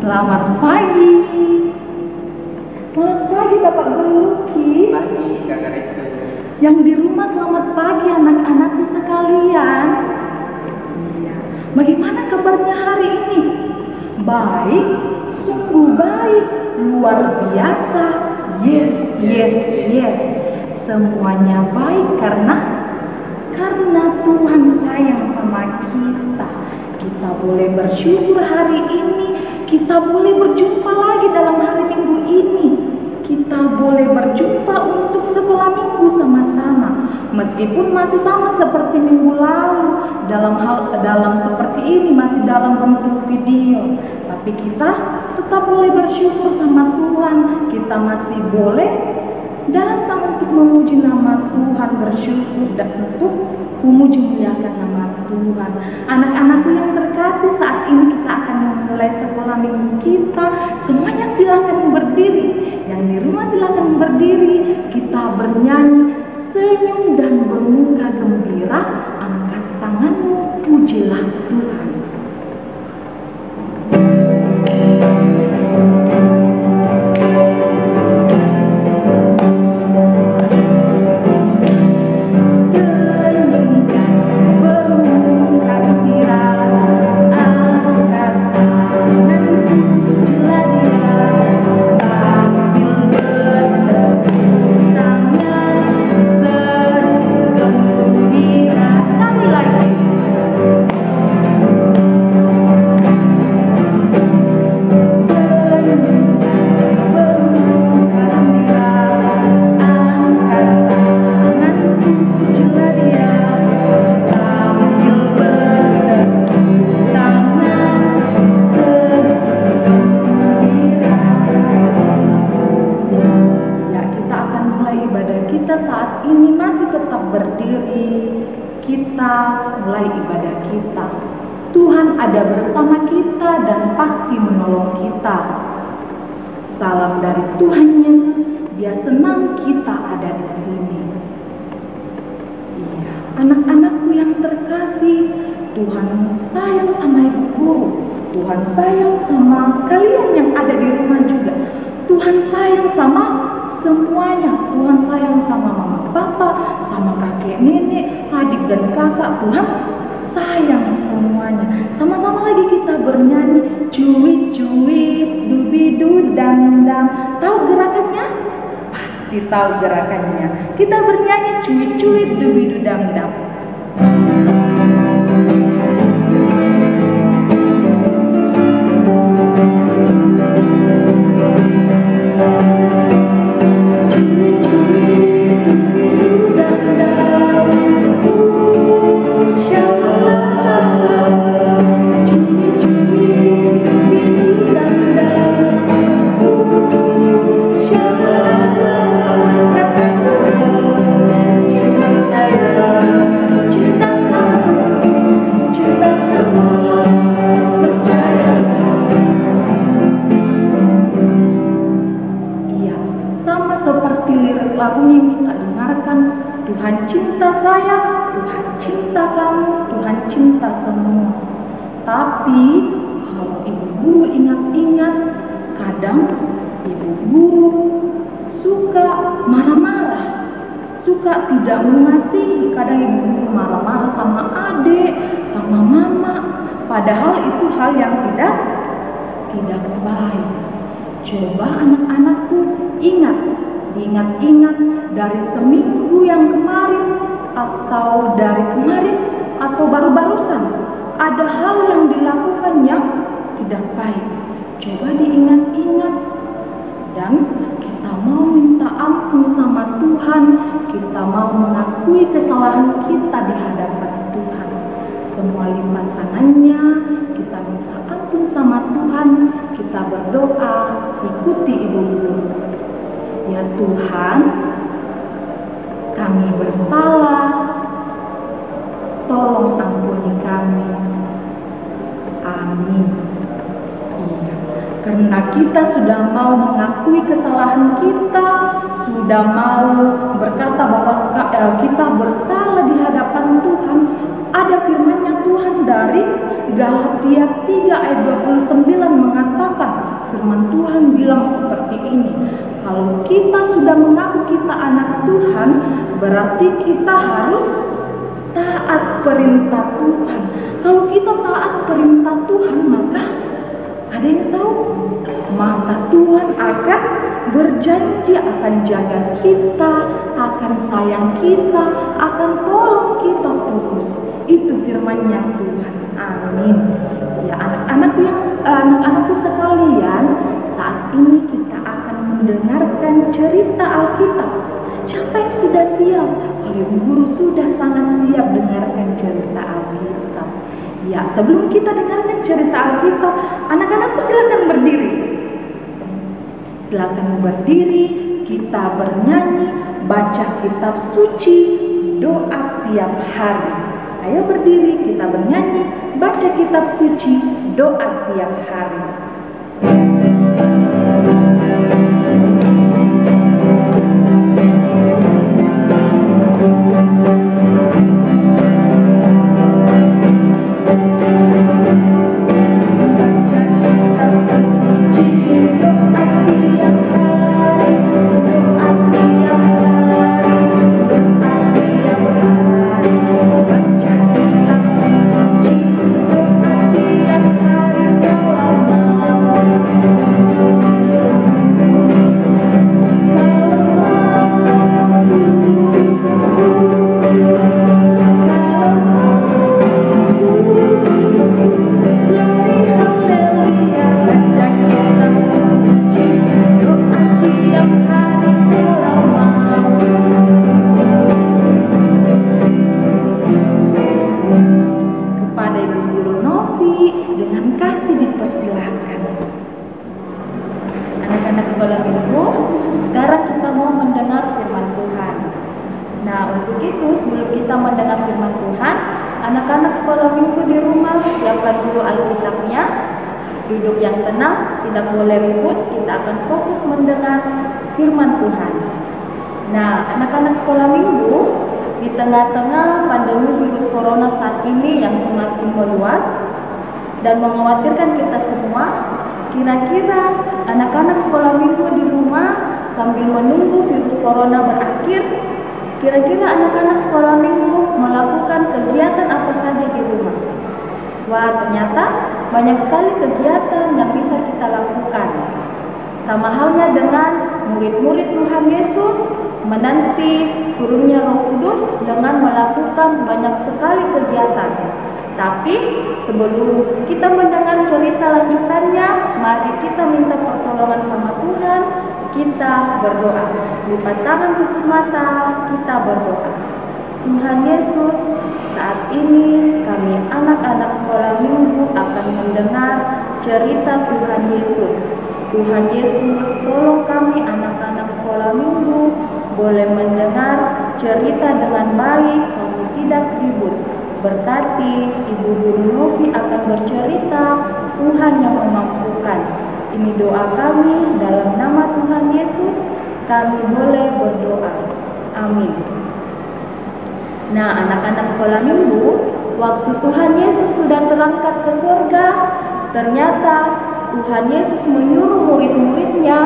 Selamat pagi. Selamat pagi Bapak Guru Luki. Pagi Kakak Restu. Yang di rumah selamat pagi anak-anakku sekalian. Iya. Bagaimana kabarnya hari ini? Baik, sungguh baik, luar biasa. Yes. Semuanya baik karena Tuhan sayang sama kita. Kita boleh bersyukur hari ini. Kita boleh berjumpa lagi dalam hari Minggu ini. Kita boleh berjumpa untuk sekolah minggu sama-sama. Meskipun masih sama seperti minggu lalu, dalam seperti ini masih dalam bentuk video, tapi kita tetap boleh bersyukur sama Tuhan. Kita masih boleh datang untuk memuji nama Tuhan, bersyukur dan untuk memuji muliakan nama Tuhan. Anak-anakku yang terkasih, saat ini kita akan memulai sekolah minggu kita. Semuanya silakan berdiri. Yang di rumah silakan berdiri. Kita bernyanyi, senyum dan bermuka gembira. Angkat tanganmu, pujilah Tuhan. Saat ini masih tetap berdiri, kita mulai ibadah kita. Tuhan ada bersama kita dan pasti menolong kita. Salam dari Tuhan Yesus, Dia senang kita ada di sini. Iya, anak-anakku yang terkasih, Tuhan sayang sama ibu guru. Tuhan sayang sama kalian yang ada di rumah juga. Tuhan sayang sama semuanya. Tuhan sayang sama mama papa, sama kakek nenek, adik dan kakak. Tuhan sayang semuanya. Sama-sama lagi kita bernyanyi, cuit-cuit, dubidu dam dam. Tahu gerakannya? Pasti tahu gerakannya. Kita bernyanyi cuit-cuit, dubidu dam dam. Lagunya yang kita dengarkan, Tuhan cinta saya, Tuhan cinta kamu, Tuhan cinta semua. Tapi kalau ibu guru ingat-ingat, kadang ibu guru suka marah-marah, suka tidak mengasihi. Kadang ibu guru marah-marah sama adik, sama mama, padahal itu hal yang tidak baik. Coba anak-anakku diingat-ingat dari seminggu yang kemarin, atau dari kemarin, atau baru-barusan ada hal yang dilakukan yang tidak baik. Coba diingat-ingat dan kita mau minta ampun sama Tuhan. Kita mau mengakui kesalahan kita di hadapan Tuhan. Semua lipat tangannya, kita minta ampun sama Tuhan. Kita berdoa, ikuti ibu guru. Ya Tuhan, kami bersalah, tolong ampuni kami. Amin. Iya. Karena kita sudah mau mengakui kesalahan kita, sudah mau berkata bahwa kita bersalah di hadapan Tuhan. Ada firman-Nya Tuhan dari Galatia 3 ayat 29 mengatakan, firman Tuhan bilang seperti ini, kalau kita sudah mengaku kita anak Tuhan, berarti kita harus taat perintah Tuhan. Kalau kita taat perintah Tuhan, maka ada yang tahu? Maka Tuhan akan berjanji akan jaga kita, akan sayang kita, akan tolong kita terus. Itu firman-Nya Tuhan. Amin. Ya anak-anakku sekalian, saat ini kita akan mendengarkan cerita Alkitab. Siapa yang sudah siap? Kalau Ibu Guru sudah sangat siap dengarkan cerita Alkitab. Ya, sebelum kita dengarkan cerita Alkitab, anak-anakku silakan berdiri. Silakan berdiri, kita bernyanyi, baca kitab suci, doa tiap hari. Ayo berdiri, kita bernyanyi, baca kitab suci, doa tiap hari. Duduk yang tenang, tidak boleh ribut, kita akan fokus mendengar firman Tuhan. Nah, anak-anak sekolah minggu, di tengah-tengah pandemi virus corona saat ini yang semakin meluas dan mengkhawatirkan kita semua, kira-kira anak-anak sekolah minggu di rumah sambil menunggu virus corona berakhir, kira-kira anak-anak sekolah minggu melakukan kegiatan apa saja di rumah? Wah, ternyata banyak sekali kegiatan yang bisa kita lakukan. Sama halnya dengan murid-murid Tuhan Yesus menanti turunnya Roh Kudus dengan melakukan banyak sekali kegiatan. Tapi sebelum kita mendengar cerita lanjutannya, mari kita minta pertolongan sama Tuhan. Kita berdoa. Lipat tangan, tutup mata, kita berdoa. Tuhan Yesus, saat ini kami anak-anak sekolah minggu akan mendengar cerita Tuhan Yesus. Tuhan Yesus, tolong kami anak-anak sekolah minggu boleh mendengar cerita dengan baik, kami tidak ribut. Berkati Ibu Guru Novi akan bercerita, Tuhan yang memampukan. Ini doa kami dalam nama Tuhan Yesus, kami boleh berdoa. Amin. Nah, anak-anak sekolah minggu, waktu Tuhan Yesus sudah terangkat ke surga, ternyata Tuhan Yesus menyuruh murid-muridnya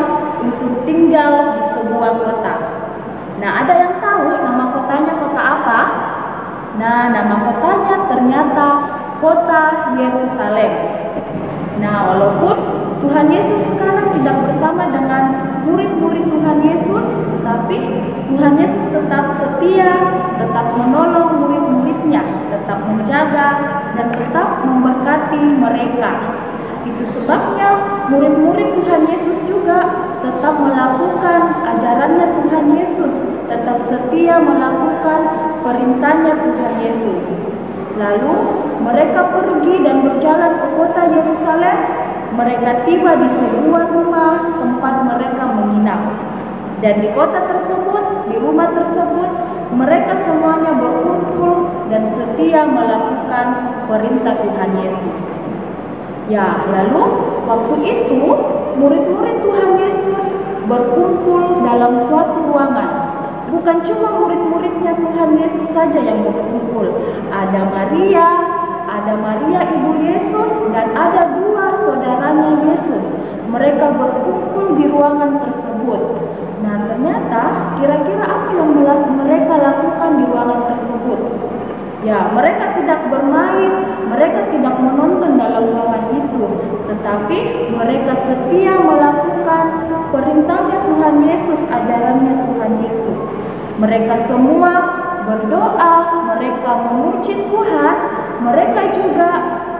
untuk tinggal di sebuah kota. Nah, ada yang tahu nama kotanya kota apa? Nah, nama kotanya ternyata kota Yerusalem. Nah, walaupun Tuhan Yesus sekarang tidak bersama dengan murid-murid Tuhan Yesus, tapi Tuhan Yesus tetap setia, tetap menolong murid-muridnya, tetap menjaga dan tetap memberkati mereka. Itu sebabnya murid-murid Tuhan Yesus juga tetap melakukan ajarannya Tuhan Yesus, tetap setia melakukan perintahnya Tuhan Yesus. Lalu mereka pergi dan berjalan ke kota Yerusalem. Mereka tiba di sebuah rumah tempat mereka menginap. Dan di kota tersebut, di rumah tersebut, mereka semuanya berkumpul dan setia melakukan perintah Tuhan Yesus. Ya, lalu waktu itu murid-murid Tuhan Yesus berkumpul dalam suatu ruangan. Bukan cuma murid-muridnya Tuhan Yesus saja yang berkumpul. Ada Maria ibu Yesus, dan ada dua saudaranya Yesus. Mereka berkumpul di ruangan tersebut. Nah, ternyata kira-kira apa yang mereka lakukan di ruangan tersebut? Ya, mereka tidak bermain, mereka tidak menonton dalam ruangan itu, tetapi mereka setia melakukan perintahnya Tuhan Yesus, ajarannya Tuhan Yesus. Mereka semua berdoa, mereka memuji Tuhan, mereka juga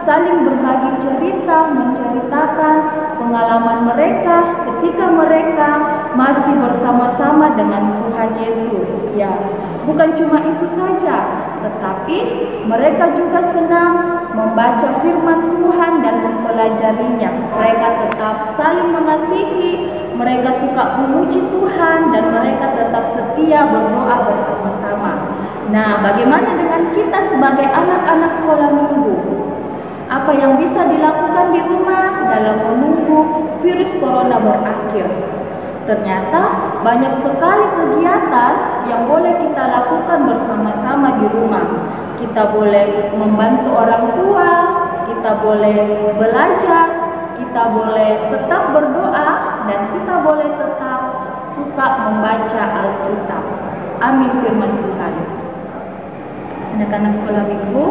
saling berbagi cerita, menceritakan pengalaman mereka ketika mereka masih bersama-sama dengan Tuhan Yesus. Ya, bukan cuma itu saja, tetapi mereka juga senang membaca firman Tuhan dan mempelajarinya. Mereka tetap saling mengasihi, mereka suka memuji Tuhan, dan mereka tetap setia berdoa bersama-sama. Nah, bagaimana dengan kita sebagai anak-anak sekolah minggu? Apa yang bisa dilakukan di rumah dalam menunggu virus corona berakhir? Ternyata banyak sekali kegiatan yang boleh kita lakukan bersama-sama di rumah. Kita boleh membantu orang tua, kita boleh belajar, kita boleh tetap berdoa, dan kita boleh tetap suka membaca Alkitab. Amin firman Tuhan. Anak-anak sekolah minggu,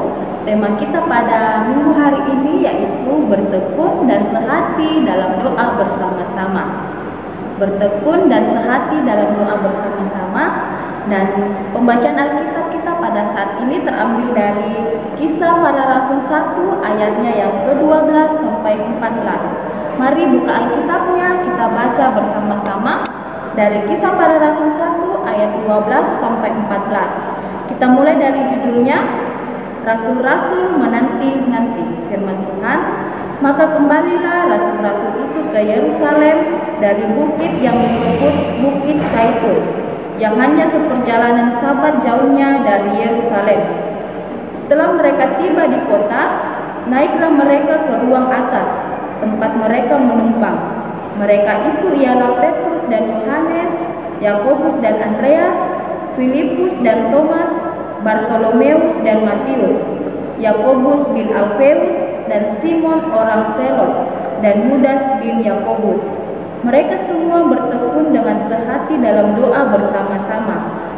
tema kita pada minggu hari ini yaitu bertekun dan sehati dalam doa bersama-sama. Bertekun dan sehati dalam doa bersama-sama. Dan pembacaan Alkitab kita pada saat ini terambil dari Kisah Para Rasul 1 ayatnya yang ke-12 sampai 14. Mari buka Alkitabnya, kita baca bersama-sama dari Kisah Para Rasul 1 ayat 12 sampai 14. Kita mulai dari judulnya, Rasul-Rasul Menanti-nanti. Firman Tuhan, maka kembalilah rasul-rasul itu ke Yerusalem dari bukit yang disebut Bukit Zaitun, yang hanya seperjalanan sabat jauhnya dari Yerusalem. Setelah mereka tiba di kota, naiklah mereka ke ruang atas, tempat mereka menumpang. Mereka itu ialah Petrus dan Yohanes, Yakobus dan Andreas, Filipus dan Thomas, Bartolomeus dan Matius, Yakobus bin Alfeus dan Simon orang Selot, dan Yudas bin Yakobus. Mereka semua bertekun dengan sehati dalam doa bersama-sama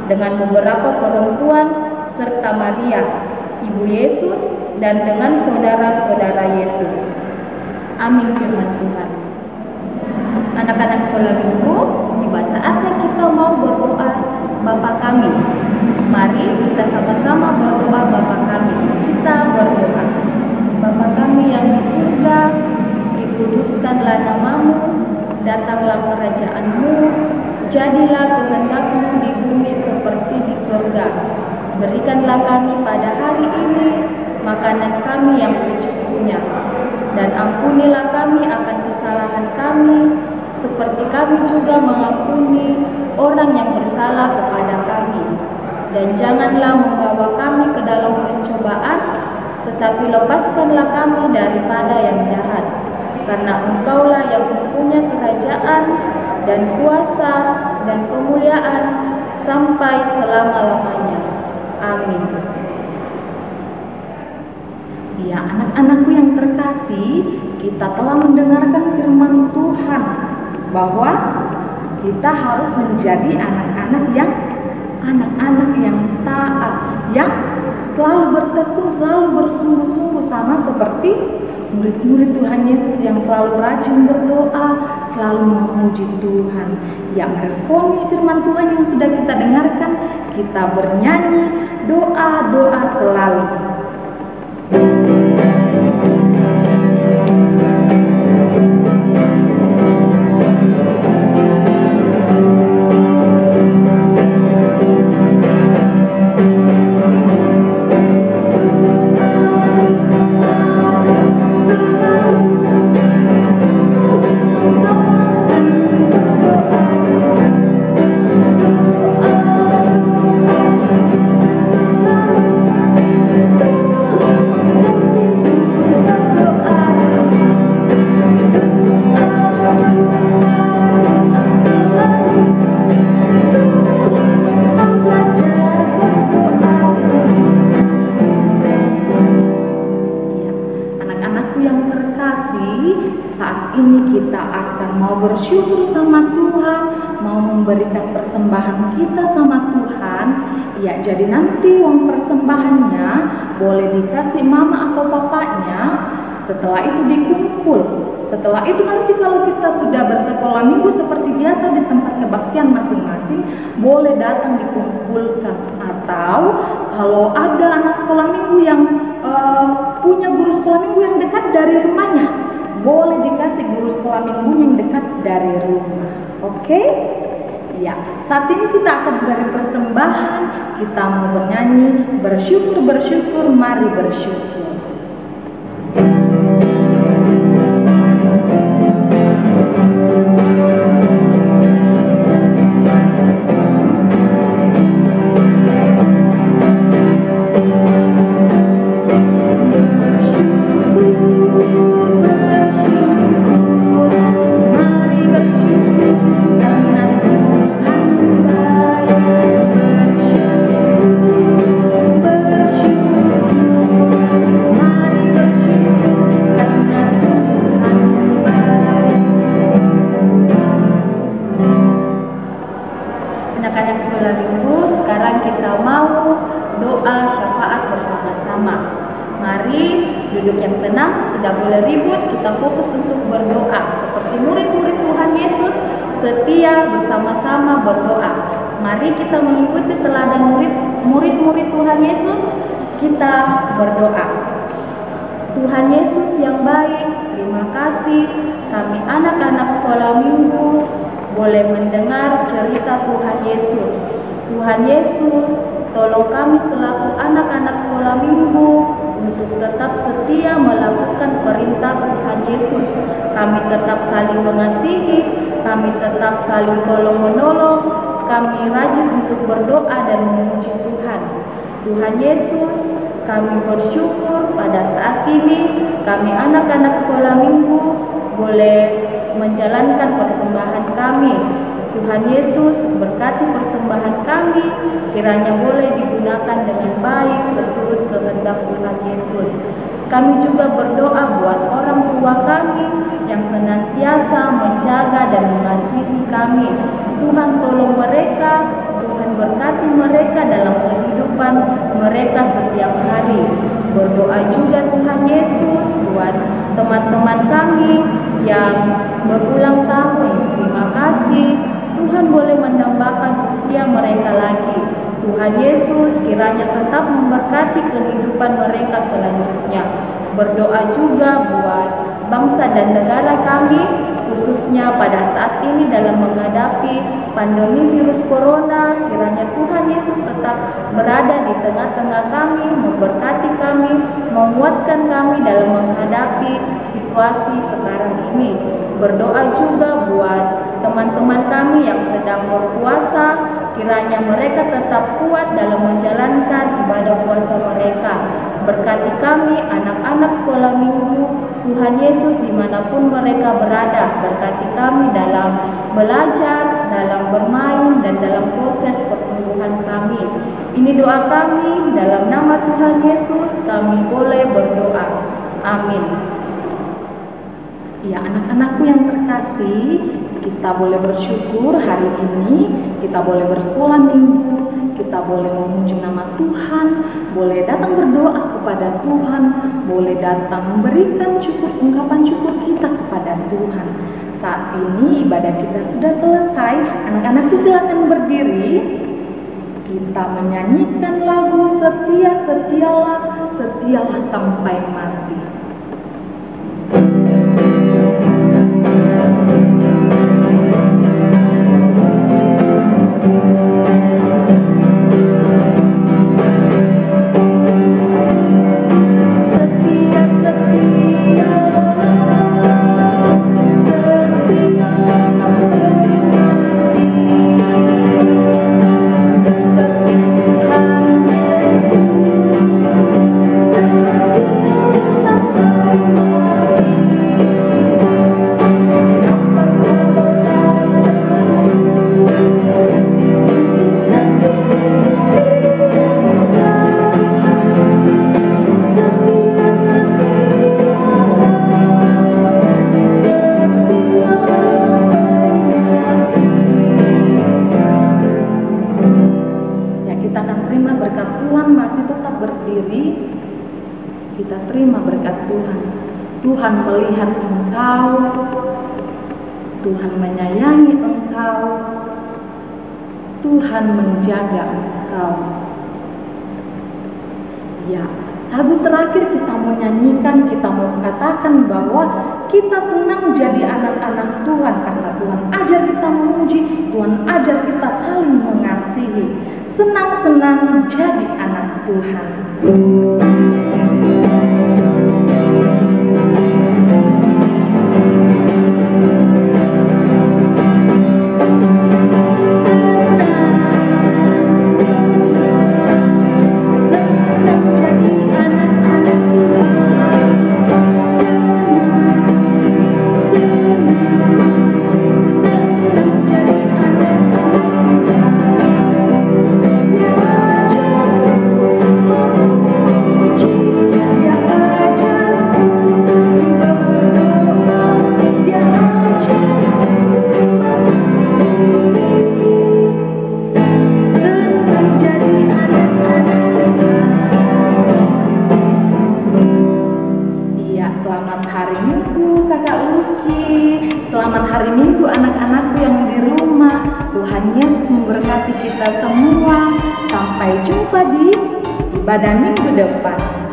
dengan beberapa perempuan serta Maria, ibu Yesus, dan dengan saudara-saudara Yesus. Amin firman Tuhan. Anak-anak sekolah minggu, tiba saatnya kita mau berdoa Bapa kami. Mari kita sama-sama berdoa Bapa kami. Kita berdoa. Bapa kami yang di surga, dikuduskanlah namamu, datanglah kerajaan-Mu, jadilah kehendak-Mu di bumi seperti di surga. Berikanlah kami pada hari ini makanan kami yang secukupnya, dan ampunilah kami akan kesalahan kami, seperti kami juga mengampuni orang yang bersalah kepada kami. Dan janganlah membawa kami ke dalam pencobaan, tetapi lepaskanlah kami daripada yang jahat. Karena Engkaulah yang mempunyai kerajaan dan kuasa dan kemuliaan sampai selama-lamanya. Amin. Ya, anak-anakku yang terkasih, kita telah mendengarkan firman Tuhan bahwa kita harus menjadi anak-anak yang taat, yang selalu bertekun, selalu bersungguh-sungguh, sama seperti murid-murid Tuhan Yesus yang selalu rajin berdoa, selalu memuji Tuhan, yang responi firman Tuhan yang sudah kita dengarkan. Kita bernyanyi doa-doa selalu. saat ini kita akan mau bersyukur sama Tuhan, mau memberikan persembahan kita sama Tuhan. Ya, jadi nanti uang persembahannya boleh dikasih mama atau papanya. Setelah itu dikumpul. Setelah itu nanti kalau kita sudah bersekolah minggu seperti biasa di tempat kebaktian masing-masing, boleh datang dikumpulkan. Atau kalau ada anak sekolah minggu yang punya guru sekolah minggu yang dekat dari rumahnya, boleh dikasih guru sekolah minggu yang dekat dari rumah. Oke? Ya, saat ini kita akan beri persembahan, kita mau bernyanyi, bersyukur, mari bersyukur. Anak-anak sekolah minggu, sekarang kita mau doa syafaat bersama-sama. Mari duduk yang tenang, tidak boleh ribut, kita fokus untuk berdoa. Seperti murid-murid Tuhan Yesus, setia bersama-sama berdoa. Mari kita mengikuti teladan murid-murid Tuhan Yesus, kita berdoa. Tuhan Yesus yang baik, terima kasih kami anak-anak sekolah minggu boleh mendengar cerita Tuhan Yesus. Tuhan Yesus, tolong kami selaku anak-anak sekolah minggu untuk tetap setia melakukan perintah Tuhan Yesus. Kami tetap saling mengasihi, kami tetap saling tolong-menolong, kami rajin untuk berdoa dan memuji Tuhan. Tuhan Yesus, kami bersyukur pada saat ini kami anak-anak sekolah minggu boleh menjalankan persembahan kami. Tuhan Yesus, berkati persembahan kami, kiranya boleh digunakan dengan baik seturut kehendak Tuhan Yesus. Kami juga berdoa buat orang tua kami yang senantiasa menjaga dan mengasihi kami. Tuhan tolong mereka, Tuhan berkati mereka dalam kehidupan mereka setiap hari. Berdoa juga Tuhan Yesus buat teman-teman kami yang berulang tahun. Terima kasih, Tuhan boleh menambahkan usia mereka lagi. Tuhan Yesus kiranya tetap memberkati kehidupan mereka selanjutnya. Berdoa juga buat bangsa dan negara kami, khususnya pada saat ini dalam menghadapi pandemi virus corona. Kiranya Tuhan Yesus tetap berada di tengah-tengah kami, memberkati kami, menguatkan kami dalam menghadapi situasi sekarang ini. Berdoa juga buat teman-teman kami yang sedang berpuasa, kiranya mereka tetap kuat dalam menjalankan ibadah puasa mereka. Berkati kami anak-anak sekolah minggu, Tuhan Yesus dimanapun mereka berada. Berkati kami dalam belajar, dalam bermain, dan dalam proses pertumbuhan kami. Ini doa kami, dalam nama Tuhan Yesus kami boleh berdoa. Amin. Ya, anak-anakku yang terkasih, kita boleh bersyukur hari ini, kita boleh bersekolah minggu, kita boleh memuji nama Tuhan, boleh datang berdoa kepada Tuhan, boleh datang memberikan ungkapan syukur kita kepada Tuhan. Saat ini ibadah kita sudah selesai, anak-anakku silakan berdiri. Kita menyanyikan lagu Setia, Setialah, Setialah sampai mati. Tuhan melihat engkau, Tuhan menyayangi engkau, Tuhan menjaga engkau. Ya, lagu terakhir kita mau nyanyikan, kita mau katakan bahwa kita senang jadi anak-anak Tuhan karena Tuhan ajar kita memuji, Tuhan ajar kita saling mengasihi. Senang-senang jadi anak Tuhan. Selamat hari Minggu Kakak Luki. Selamat hari Minggu anak-anakku yang di rumah. Tuhan Yesus memberkati kita semua. Sampai jumpa di ibadah minggu depan.